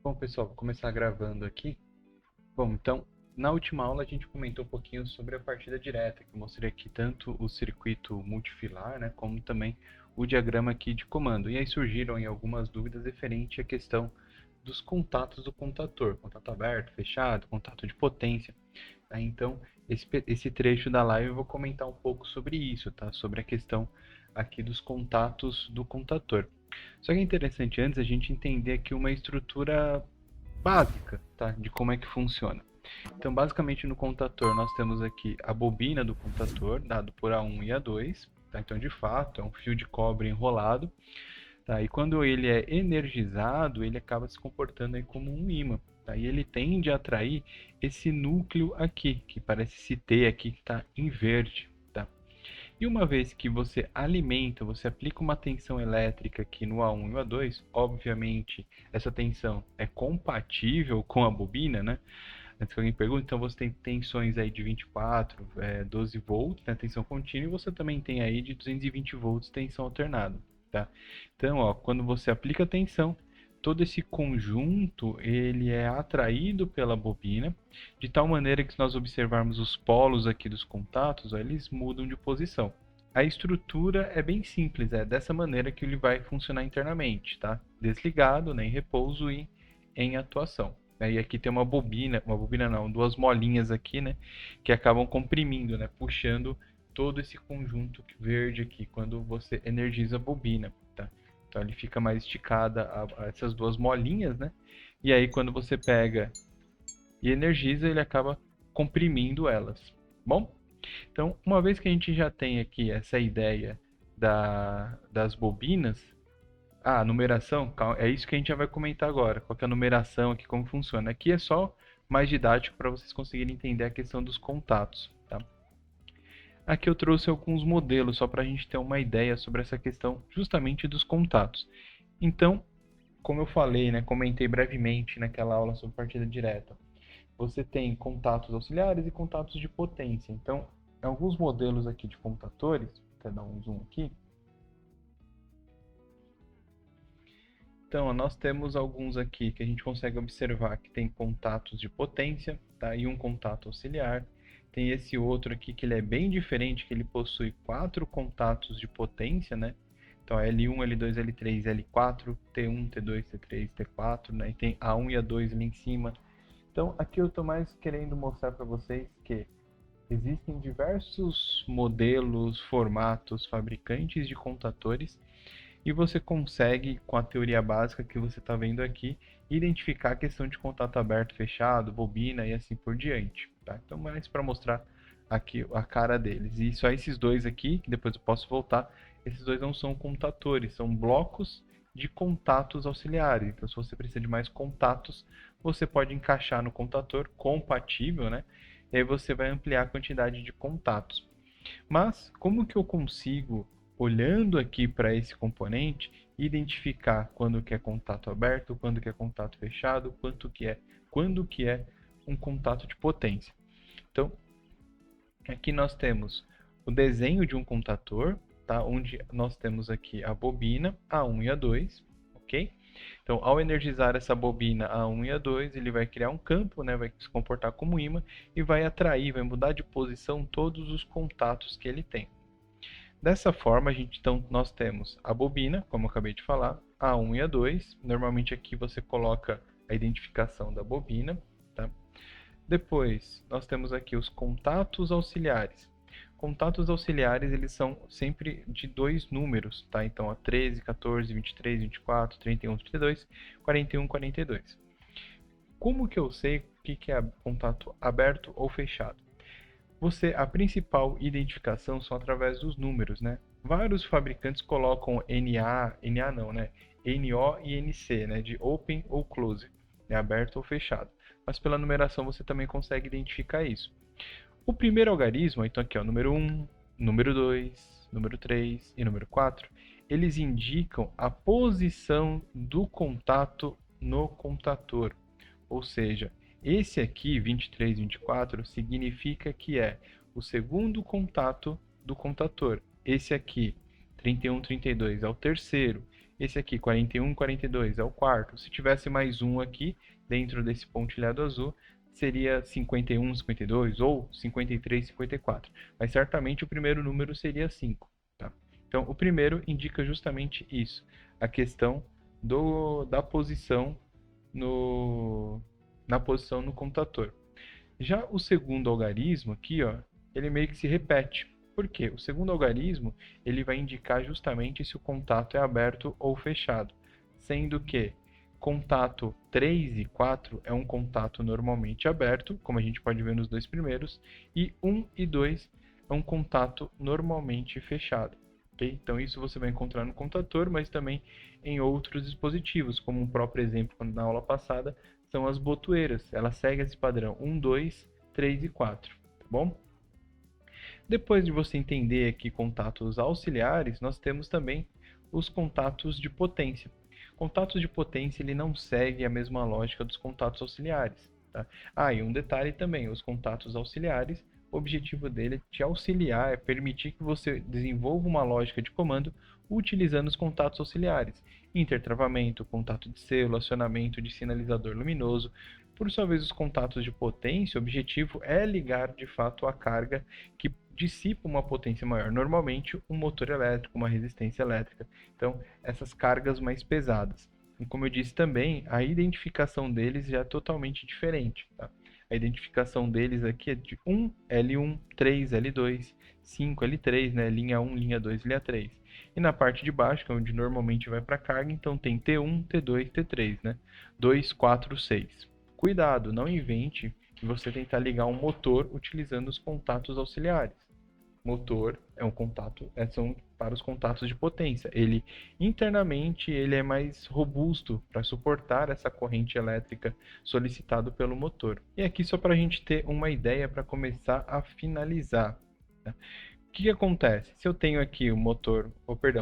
Bom, pessoal, vou começar gravando aqui. Bom, então, na última aula a gente comentou um pouquinho sobre a partida direta, que eu mostrei aqui tanto o circuito multifilar, né, como também o diagrama aqui de comando. E aí surgiram aí algumas dúvidas referente à questão dos contatos do contator, contato aberto, fechado, contato de potência. Tá? Então, esse trecho da live eu vou comentar um pouco sobre isso, tá? Sobre a questão aqui dos contatos do contator. Só que é interessante antes a gente entender aqui uma estrutura básica, tá? De como é que funciona. Então, basicamente no contator nós temos aqui a bobina do contator, dado por A1 e A2, tá? Então, de fato, é um fio de cobre enrolado, tá? E quando ele é energizado, ele acaba se comportando aí como um ímã, tá? E ele tende a atrair esse núcleo aqui, que parece esse T aqui que está em verde, tá? E uma vez que você alimenta, você aplica uma tensão elétrica aqui no A1 e no A2, obviamente essa tensão é compatível com a bobina, né? Antes que alguém pergunte, então você tem tensões aí de 24, 12 volts, né, tensão contínua, e você também tem aí de 220 volts tensão alternada, tá? Então, ó, quando você aplica a tensão, todo esse conjunto ele é atraído pela bobina, de tal maneira que se nós observarmos os polos aqui dos contatos, ó, eles mudam de posição. A estrutura é bem simples, é dessa maneira que ele vai funcionar internamente, tá? Desligado, né, em repouso e em atuação. E aqui tem uma bobina não, duas molinhas aqui, né, que acabam comprimindo, né, puxando todo esse conjunto verde aqui quando você energiza a bobina, tá? Então ele fica mais esticada essas duas molinhas, né? E aí quando você pega e energiza, ele acaba comprimindo elas. Bom, então uma vez que a gente já tem aqui essa ideia das bobinas, a numeração, é isso que a gente já vai comentar agora. Qual que é a numeração aqui, como funciona. Aqui é só mais didático para vocês conseguirem entender a questão dos contatos, tá? Aqui eu trouxe alguns modelos só para a gente ter uma ideia sobre essa questão justamente dos contatos. Então, como eu falei, né, comentei brevemente naquela aula sobre partida direta, você tem contatos auxiliares e contatos de potência. Então, alguns modelos aqui de contatores, vou até dar um zoom aqui. Então, nós temos alguns aqui que a gente consegue observar que tem contatos de potência, tá? E um contato auxiliar. Tem esse outro aqui que ele é bem diferente, que ele possui 4 contatos de potência, né? Então, L1, L2, L3, L4, T1, T2, T3, T4, né? E tem A1 e A2 ali em cima. Então, aqui eu estou mais querendo mostrar para vocês que existem diversos modelos, formatos, fabricantes de contatores e você consegue, com a teoria básica que você está vendo aqui, identificar a questão de contato aberto, fechado, bobina e assim por diante. Tá? Então, mais para mostrar aqui a cara deles. E só esses dois aqui, que depois eu posso voltar, esses dois não são contatores, são blocos de contatos auxiliares. Então, se você precisa de mais contatos, você pode encaixar no contator compatível, né? E aí você vai ampliar a quantidade de contatos. Mas como que eu consigo, olhando aqui para esse componente, identificar quando que é contato aberto, quando que é contato fechado, quando que é um contato de potência? Então, aqui nós temos o desenho de um contator, tá? Onde nós temos aqui a bobina A1 e A2, ok? Então, ao energizar essa bobina A1 e A2, ele vai criar um campo, né? Vai se comportar como ímã e vai atrair, vai mudar de posição todos os contatos que ele tem. Dessa forma, então, nós temos a bobina, como eu acabei de falar, A1 e A2. Normalmente aqui você coloca a identificação da bobina, tá? Depois, nós temos aqui os contatos auxiliares. Contatos auxiliares, eles são sempre de dois números, tá? Então, 13, 14, 23, 24, 31, 32, 41, 42. Como que eu sei o que é contato aberto ou fechado? A principal identificação são através dos números, né? Vários fabricantes colocam NA não, né? NO e NC, né? De open ou close, né? Aberto ou fechado. Mas pela numeração você também consegue identificar isso. O primeiro algarismo, então aqui, ó, número 1, número 2, número 3 e número 4, eles indicam a posição do contato no contator. Ou seja, esse aqui, 23, 24, significa que é o segundo contato do contator. Esse aqui, 31, 32, é o terceiro. Esse aqui, 41, 42, é o quarto. Se tivesse mais um aqui, dentro desse pontilhado azul, seria 51, 52 ou 53, 54. Mas certamente o primeiro número seria 5. Tá? Então, o primeiro indica justamente isso, a questão da posição na posição no computador. Já o segundo algarismo aqui, ó, ele meio que se repete. Por quê? O segundo algarismo ele vai indicar justamente se o contato é aberto ou fechado, sendo que contato 3 e 4 é um contato normalmente aberto, como a gente pode ver nos dois primeiros, e 1 e 2 é um contato normalmente fechado. Okay? Então isso você vai encontrar no computador, mas também em outros dispositivos, como o próprio exemplo na aula passada, são as botoeiras. Ela segue esse padrão 1, 2, 3 e 4, tá bom? Depois de você entender aqui contatos auxiliares, nós temos também os contatos de potência. Contatos de potência ele não segue a mesma lógica dos contatos auxiliares. Tá? E um detalhe também, os contatos auxiliares, o objetivo dele é te auxiliar, é permitir que você desenvolva uma lógica de comando utilizando os contatos auxiliares. Intertravamento, contato de selo, acionamento de sinalizador luminoso. Por sua vez, os contatos de potência, o objetivo é ligar de fato a carga que dissipa uma potência maior, normalmente um motor elétrico, uma resistência elétrica. Então, essas cargas mais pesadas. E como eu disse também, a identificação deles já é totalmente diferente. Tá? A identificação deles aqui é de 1 L1, 3 L2, 5 L3, né? Linha 1, linha 2, linha 3. E na parte de baixo, que é onde normalmente vai para a carga, então tem T1, T2, T3, né? 2, 4, 6. Cuidado, não invente que você tentar ligar um motor utilizando os contatos auxiliares. Motor é um contato, são para os contatos de potência. Ele internamente ele é mais robusto para suportar essa corrente elétrica solicitada pelo motor. E aqui só para a gente ter uma ideia para começar a finalizar. Né? O que acontece? Se eu tenho aqui o motor,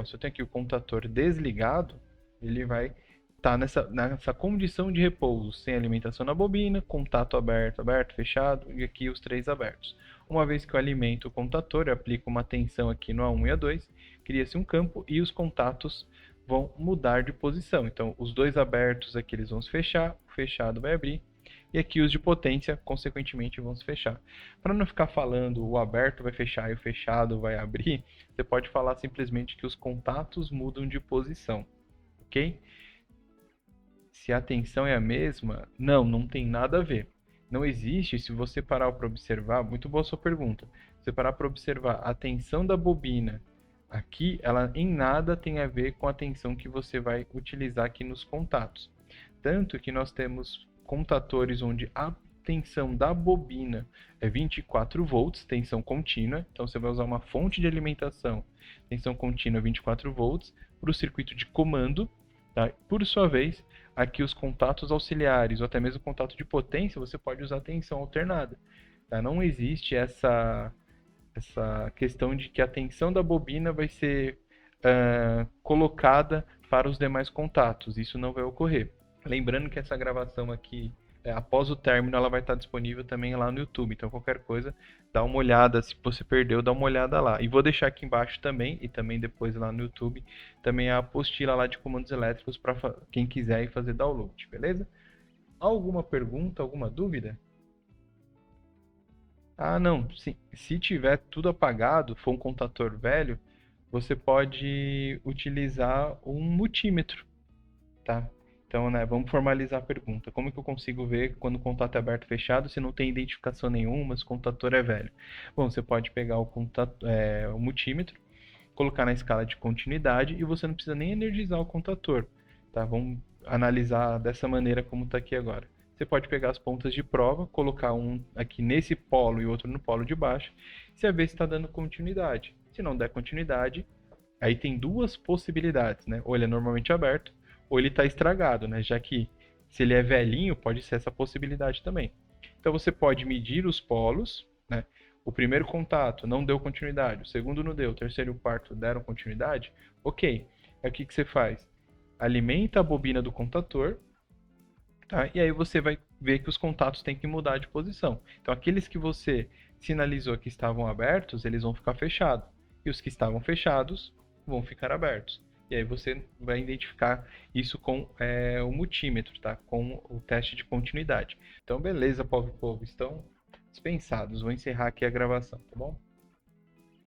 se eu tenho aqui o contator desligado, ele vai estar nessa condição de repouso, sem alimentação na bobina, contato aberto, aberto, fechado, e aqui os três abertos. Uma vez que eu alimento o contator, eu aplico uma tensão aqui no A1 e A2, cria-se um campo e os contatos vão mudar de posição. Então, os dois abertos aqui eles vão se fechar, o fechado vai abrir, e aqui os de potência, consequentemente, vão se fechar. Para não ficar falando o aberto vai fechar e o fechado vai abrir, você pode falar simplesmente que os contatos mudam de posição, ok? Se a tensão é a mesma, não tem nada a ver. Não existe, se você parar para observar, muito boa sua pergunta, se você parar para observar a tensão da bobina aqui, ela em nada tem a ver com a tensão que você vai utilizar aqui nos contatos. Tanto que nós temos contatores onde a tensão da bobina é 24 volts, tensão contínua, então você vai usar uma fonte de alimentação, tensão contínua 24 volts, para o circuito de comando. Tá? Por sua vez, aqui os contatos auxiliares ou até mesmo o contato de potência, você pode usar tensão alternada. Tá? Não existe essa questão de que a tensão da bobina vai ser colocada para os demais contatos. Isso não vai ocorrer. Lembrando que essa gravação aqui, após o término, ela vai estar disponível também lá no YouTube. Então, qualquer coisa, dá uma olhada. Se você perdeu, dá uma olhada lá. E vou deixar aqui embaixo também, e também depois lá no YouTube, também a apostila lá de comandos elétricos para quem quiser ir fazer download, beleza? Alguma pergunta, alguma dúvida? Não. Se tiver tudo apagado, for um contator velho, você pode utilizar um multímetro, tá? Então, né, vamos formalizar a pergunta. Como que eu consigo ver quando o contato é aberto ou fechado se não tem identificação nenhuma, se o contator é velho? Bom, você pode pegar o multímetro, colocar na escala de continuidade e você não precisa nem energizar o contator, tá? Vamos analisar dessa maneira como está aqui agora. Você pode pegar as pontas de prova, colocar um aqui nesse polo e outro no polo de baixo, e você ver se está dando continuidade. Se não der continuidade, aí tem duas possibilidades, né? Ou ele é normalmente aberto, ou ele está estragado, né? Já que se ele é velhinho, pode ser essa possibilidade também. Então você pode medir os polos, né? O primeiro contato não deu continuidade, o segundo não deu, o terceiro e o quarto deram continuidade, ok. Aí o que você faz? Alimenta a bobina do contator, tá? E aí você vai ver que os contatos têm que mudar de posição. Então aqueles que você sinalizou que estavam abertos, eles vão ficar fechados. E os que estavam fechados vão ficar abertos. E aí você vai identificar isso com o multímetro, tá? Com o teste de continuidade. Então, beleza, povo e povo, estão dispensados. Vou encerrar aqui a gravação, tá bom?